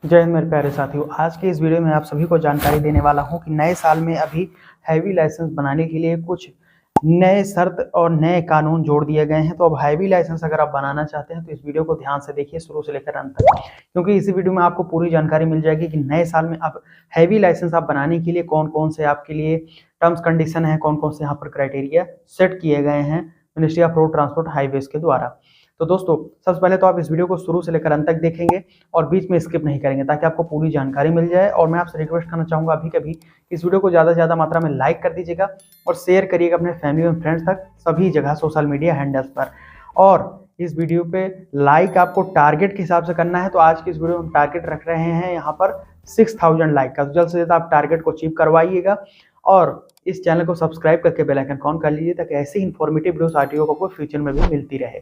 जय हिंद मेरे प्यारे साथियों। आज के इस वीडियो में आप सभी को जानकारी देने वाला हूं कि नए साल में अभी हैवी लाइसेंस बनाने के लिए कुछ नए शर्त और नए कानून जोड़ दिए गए हैं। तो अब हैवी लाइसेंस अगर आप बनाना चाहते हैं तो इस वीडियो को ध्यान से देखिए शुरू से लेकर अंत तक, क्योंकि इसी वीडियो में आपको पूरी जानकारी मिल जाएगी कि नए साल में अब हैवी लाइसेंस आप बनाने के लिए कौन कौन से आपके लिए टर्म्स कंडीशन है, कौन कौन से यहाँ पर क्राइटेरिया सेट किए गए हैं ministry of road transport highways के द्वारा। तो दोस्तों, सबसे पहले तो आप इस वीडियो को शुरू से लेकर अंत तक देखेंगे और बीच में स्किप नहीं करेंगे ताकि आपको पूरी जानकारी मिल जाए। और मैं आपसे रिक्वेस्ट करना चाहूंगा अभी कभी इस वीडियो को ज़्यादा से ज़्यादा मात्रा में लाइक कर दीजिएगा और शेयर करिएगा अपने फैमिली और फ्रेंड्स तक सभी जगह सोशल मीडिया हैंडल्स पर। और इस वीडियो पे लाइक आपको टारगेट के हिसाब से करना है, तो आज की इस वीडियो में टारगेट रख रहे हैं यहाँ पर 6000 लाइक का। तो जल्द से जल्द आप टारगेट को अचीव करवाइएगा और इस चैनल को सब्सक्राइब करके बेल आइकन ऑन कर लीजिए ताकि ऐसी इंफॉर्मेटिव वीडियोस आरटीओ को फ्यूचर में भी मिलती रहे।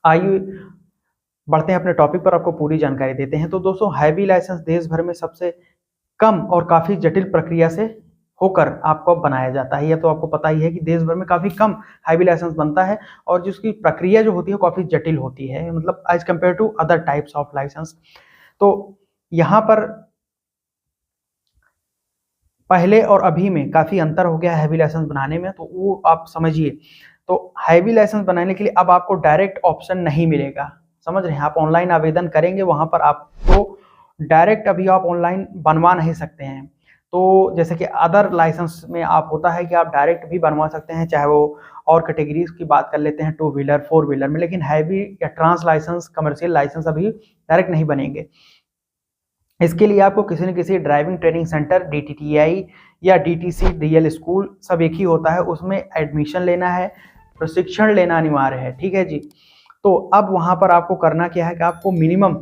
आइए बढ़ते हैं अपने टॉपिक पर, आपको पूरी जानकारी देते हैं। तो दोस्तों, हैवी लाइसेंस देश भर में सबसे कम और काफी जटिल प्रक्रिया से होकर आपको बनाया जाता है। यह तो आपको पता ही है कि देश भर में काफी कम हैवी लाइसेंस बनता है और जिसकी प्रक्रिया जो होती है काफी जटिल होती है, मतलब as compare to other types of licence. तो यहाँ पर पहले और अभी में काफी अंतर हो गया हैवी लाइसेंस बनाने में, तो वो आप समझिए। तो हैवी लाइसेंस बनाने के लिए अब आपको डायरेक्ट ऑप्शन नहीं मिलेगा, समझ रहे हैं। आप ऑनलाइन आवेदन करेंगे, वहां पर आपको डायरेक्ट अभी आप ऑनलाइन बनवा नहीं सकते हैं। तो जैसे कि अदर लाइसेंस में आप होता है कि आप डायरेक्ट भी बनवा सकते हैं, चाहे वो और कैटेगरीज की बात कर लेते हैं 2 व्हीलर 4 व्हीलर में, लेकिन हैवी या ट्रांस लाइसेंस कमर्शियल लाइसेंस अभी डायरेक्ट नहीं बनेंगे। इसके लिए आपको किसी न किसी ड्राइविंग ट्रेनिंग सेंटर DTTI या DTC DL स्कूल सब एक ही होता है, उसमें एडमिशन लेना है, प्रशिक्षण लेना अनिवार्य है। ठीक है जी। तो अब वहां पर आपको करना क्या है कि आपको मिनिमम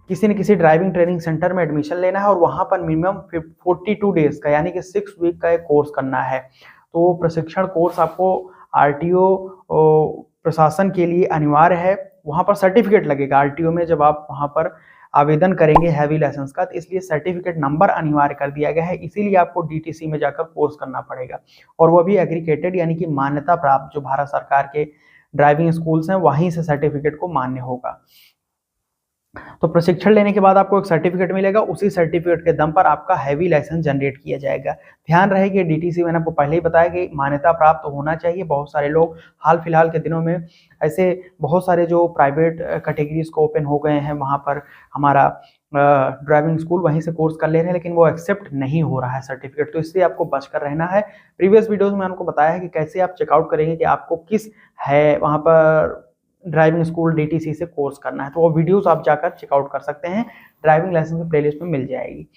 किसी न किसी ड्राइविंग ट्रेनिंग सेंटर में एडमिशन लेना है और वहां पर मिनिमम 42 डेज का यानी कि 6 वीक का एक कोर्स करना है। तो प्रशिक्षण कोर्स आपको RTO प्रशासन के लिए अनिवार्य है। वहां पर सर्टिफिकेट लगेगा RTO में, जब आप वहां पर आवेदन करेंगे हैवी लाइसेंस का, तो इसलिए सर्टिफिकेट नंबर अनिवार्य कर दिया गया है। इसीलिए आपको DTC में जाकर कोर्स करना पड़ेगा और वो भी एग्रीगेटेड यानी कि मान्यता प्राप्त जो भारत सरकार के ड्राइविंग स्कूल्स हैं वहीं से सर्टिफिकेट को मान्य होगा। तो प्रशिक्षण लेने के बाद आपको एक सर्टिफिकेट मिलेगा, उसी सर्टिफिकेट के दम पर आपका हैवी लाइसेंस जनरेट किया जाएगा। ध्यान रहे कि DTC मैंने आपको पहले ही बताया कि मान्यता प्राप्त होना चाहिए। बहुत सारे लोग हाल फिलहाल के दिनों में ऐसे बहुत सारे जो प्राइवेट कैटेगरीज को ओपन हो गए हैं, वहाँ पर हमारा ड्राइविंग स्कूल वहीं से कोर्स कर ले रहे हैं, लेकिन वो एक्सेप्ट नहीं हो रहा है सर्टिफिकेट। तो इससे आपको बचकर रहना है। प्रीवियस वीडियोज में आपको बताया है कि कैसे आप चेकआउट करेंगे कि आपको किस है वहाँ पर ड्राइविंग स्कूल DTC से कोर्स करना है। तो वो वीडियोस आप जाकर चेकआउट कर सकते हैं, ड्राइविंग लाइसेंस की प्लेलिस्ट में मिल जाएगी।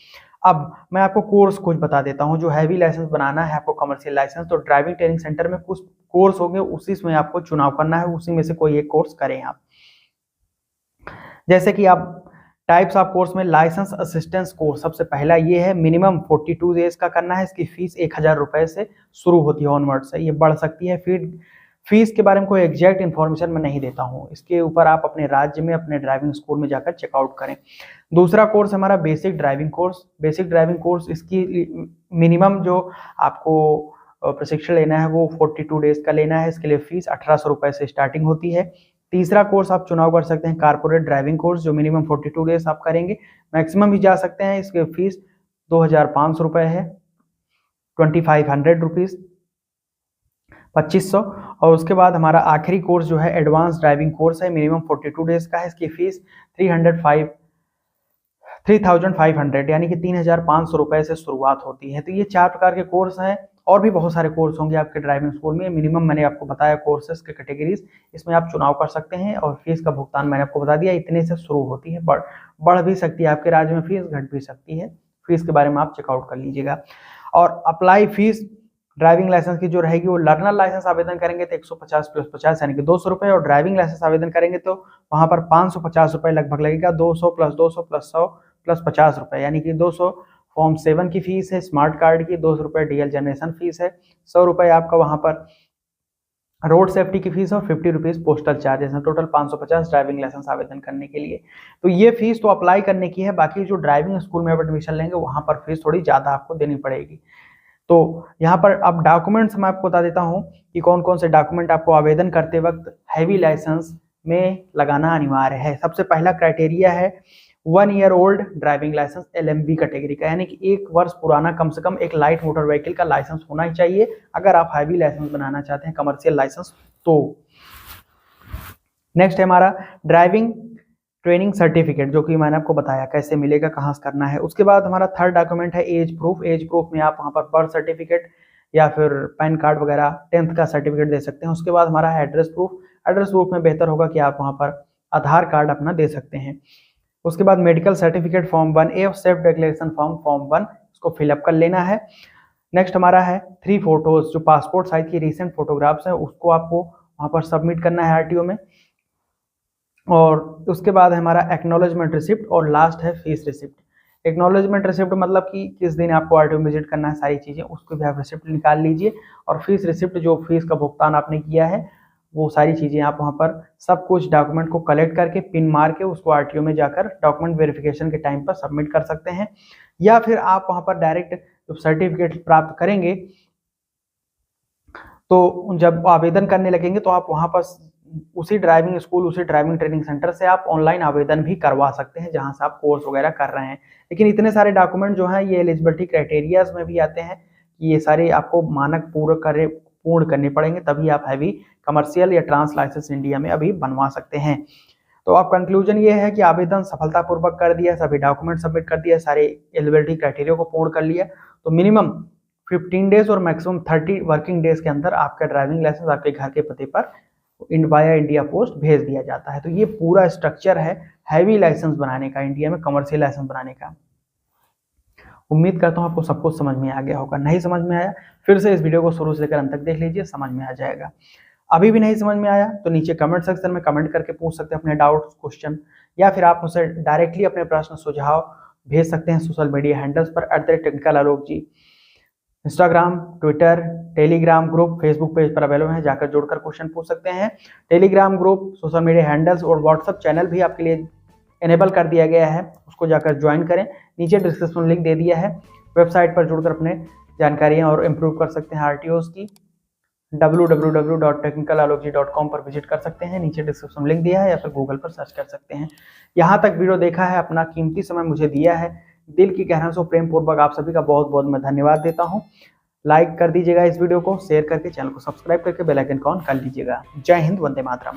अब मैं आपको कोर्स कुछ बता देता हूं। जो हैवी लाइसेंस बनाना है आपको कमर्शियल लाइसेंस, तो ड्राइविंग ट्रेनिंग सेंटर में कुछ कोर्स होंगे, उसी में आपको चुनाव करना है, उसी में से कोई एक कोर्स करें आप। जैसे कि आप टाइप्स ऑफ कोर्स में लाइसेंस असिस्टेंस कोर्स सबसे पहला ये है, मिनिमम 42 डेज का करना है। इसकी फीस 1000 रुपए से शुरू होती है, ऑनवर्ड से ये बढ़ सकती है। फिर फीस के बारे में कोई एग्जैक्ट इन्फॉर्मेशन मैं नहीं देता हूँ, इसके ऊपर आप अपने राज्य में अपने ड्राइविंग स्कूल में जाकर चेकआउट करें। दूसरा कोर्स हमारा basic driving course. Basic driving course इसकी मिनिमम जो आपको प्रशिक्षण लेना है वो 42 डेज का लेना है। इसके लिए फीस 1800 रुपए से स्टार्टिंग होती है। तीसरा कोर्स आप चुनाव कर सकते हैं कारपोरेट ड्राइविंग कोर्स, जो मिनिमम 42 डेज आप करेंगे, मैक्सिमम भी जा सकते हैं। इसके फीस 2500 रुपए है, 2500 रुपीज, 2500। और उसके बाद हमारा आखिरी कोर्स जो है एडवांस ड्राइविंग कोर्स है, मिनिमम 42 डेज का है। इसकी फीस 3500 यानी कि 3500 रुपए से शुरुआत होती है। तो ये 4 प्रकार के कोर्स हैं, और भी बहुत सारे कोर्स होंगे आपके ड्राइविंग स्कूल में। मिनिमम मैंने आपको बताया कोर्सेज के कैटेगरीज, इसमें आप चुनाव कर सकते हैं। और फीस का भुगतान मैंने आपको बता दिया, इतने से शुरू होती है। बढ़ भी सकती है आपके राज्य में फीस, घट भी सकती है। फीस के बारे में आप चेकआउट कर लीजिएगा। और अप्लाई फीस ड्राइविंग लाइसेंस की जो रहेगी वो लर्नर लाइसेंस आवेदन करेंगे तो 150 + 50 यानी कि 200 रुपये, और ड्राइविंग लाइसेंस आवेदन करेंगे तो वहां पर 550 रुपये लगभग लगेगा। 200 + 200 + 100 + 50 रुपये यानी कि 200 फॉर्म 7 की फीस है। स्मार्ट कार्ड की 200 रुपये DL जनरेशन फीस है। 100 रुपये आपका वहां पर रोड सेफ्टी की फीस और 50 रुपीज पोस्टल चार्जेस है। टोटल 550 ड्राइविंग लाइसेंस आवेदन करने के लिए। तो ये फीस तो अप्लाई करने की है, बाकी जो ड्राइविंग स्कूल में आप एडमिशन लेंगे वहां पर फीस थोड़ी ज्यादा आपको देनी पड़ेगी। तो यहाँ पर अब डॉक्यूमेंट्स मैं आपको बता देता हूँ कि कौन कौन से डॉक्यूमेंट आपको आवेदन करते वक्त हैवी लाइसेंस में लगाना अनिवार्य है। सबसे पहला क्राइटेरिया है 1 year old driving licence LMV category का, यानी कि 1 वर्ष पुराना कम से कम एक लाइट मोटर व्हीकल का लाइसेंस होना ही चाहिए अगर आप हैवी लाइसेंस बनाना चाहते हैं, कमर्शियल लाइसेंस। तो नेक्स्ट है हमारा ड्राइविंग ट्रेनिंग सर्टिफिकेट, जो कि मैंने आपको बताया कैसे मिलेगा, कहाँ से करना है। उसके बाद हमारा थर्ड डॉक्यूमेंट है एज प्रूफ। एज प्रूफ में आप वहाँ पर बर्थ सर्टिफिकेट या फिर पैन कार्ड वगैरह 10th का सर्टिफिकेट दे सकते हैं। उसके बाद हमारा है एड्रेस प्रूफ। एड्रेस प्रूफ में बेहतर होगा कि आप वहाँ पर आधार कार्ड अपना दे सकते हैं। उसके बाद मेडिकल सर्टिफिकेट फॉर्म 1A और सेल्फ डिक्लेरेशन फॉर्म 1, उसको फिलअप कर लेना है। नेक्स्ट हमारा है 3 फोटोज, जो पासपोर्ट साइज की रिसेंट फोटोग्राफ्स हैं, उसको आपको वहाँ पर सबमिट करना है RTO में। और उसके बाद है हमारा एक्नॉलेजमेंट रिसिप्ट और लास्ट है फीस रिसिप्ट। एक्नॉलेजमेंट रिसिप्ट मतलब कि किस दिन आपको RTO विजिट करना है, सारी चीज़ें उसको भी आप रिसिप्ट निकाल लीजिए। और फीस रिसिप्ट, जो फीस का भुगतान आपने किया है, वो सारी चीज़ें आप वहाँ पर सब कुछ डॉक्यूमेंट को कलेक्ट करके पिन मार के उसको RTO में जाकर डॉक्यूमेंट वेरिफिकेशन के टाइम पर सबमिट कर सकते हैं। या फिर आप वहाँ पर डायरेक्ट जब सर्टिफिकेट प्राप्त करेंगे तो जब आवेदन करने लगेंगे तो आप वहाँ पर उसी ड्राइविंग स्कूल, उसी ड्राइविंग ट्रेनिंग सेंटर से आप ऑनलाइन आवेदन भी करवा सकते हैं जहाँ से आप कोर्स वगैरह कर रहे हैं। लेकिन इतने सारे डॉक्यूमेंट जो हैं ये एलिजिबिलिटी क्राइटेरियाज में भी आते हैं कि ये सारे आपको मानक पूर्ण करने पड़ेंगे, तभी आप हैवी कमर्शियल या ट्रांस लाइसेंस इंडिया में अभी बनवा सकते हैं। तो अब कंक्लूजन ये है कि आवेदन सफलतापूर्वक कर दिया, सभी डॉक्यूमेंट सबमिट कर दिया, सारे एलिजिबिलिटी क्राइटेरिया को पूर्ण कर लिया, तो मिनिमम 15 डेज और मैक्सिमम 30 वर्किंग डेज के अंदर आपका ड्राइविंग लाइसेंस आपके घर के पते पर वाया इंडिया पोस्ट भेज दिया जाता है। तो ये पूरा स्ट्रक्चर है हैवी लाइसेंस बनाने का, इंडिया में कमर्शियल लाइसेंस बनाने का। उम्मीद करता हूँ आपको सब कुछ समझ में आ गया होगा। नहीं समझ में आया फिर से इस वीडियो को शुरू से लेकर अंत तक देख लीजिए, समझ में आ जाएगा। अभी भी नहीं समझ में आया तो नीचे कमेंट सेक्शन में कमेंट करके पूछ सकते हैं अपने डाउट क्वेश्चन, या फिर आप मुझसे डायरेक्टली अपने प्रश्न सुझाव भेज सकते हैं सोशल मीडिया हैंडल्स पर @technicalaloc जी। Instagram, Twitter, Telegram group, Facebook page पर अवेलेबल है, जाकर जोड़कर क्वेश्चन पूछ सकते हैं। Telegram group, social media handles और व्हाट्सएप चैनल भी आपके लिए इनेबल कर दिया गया है, उसको जाकर ज्वाइन करें। नीचे डिस्क्रिप्शन लिंक दे दिया है, वेबसाइट पर जुड़कर अपने जानकारियां और इम्प्रूव कर सकते हैं RTOs की। www.technicalalokji.com पर विजिट कर सकते हैं, नीचे डिस्क्रिप्शन लिंक दिया है, या फिर गूगल पर सर्च कर सकते हैं। यहाँ तक वीडियो देखा है, अपना कीमती समय मुझे दिया है, दिल की गहराइयों से प्रेम पूर्वक आप सभी का बहुत बहुत मैं धन्यवाद देता हूँ। लाइक कर दीजिएगा इस वीडियो को, शेयर करके चैनल को सब्सक्राइब करके बेल आइकन ऑन कर लीजिएगा। जय हिंद, वंदे मातरम।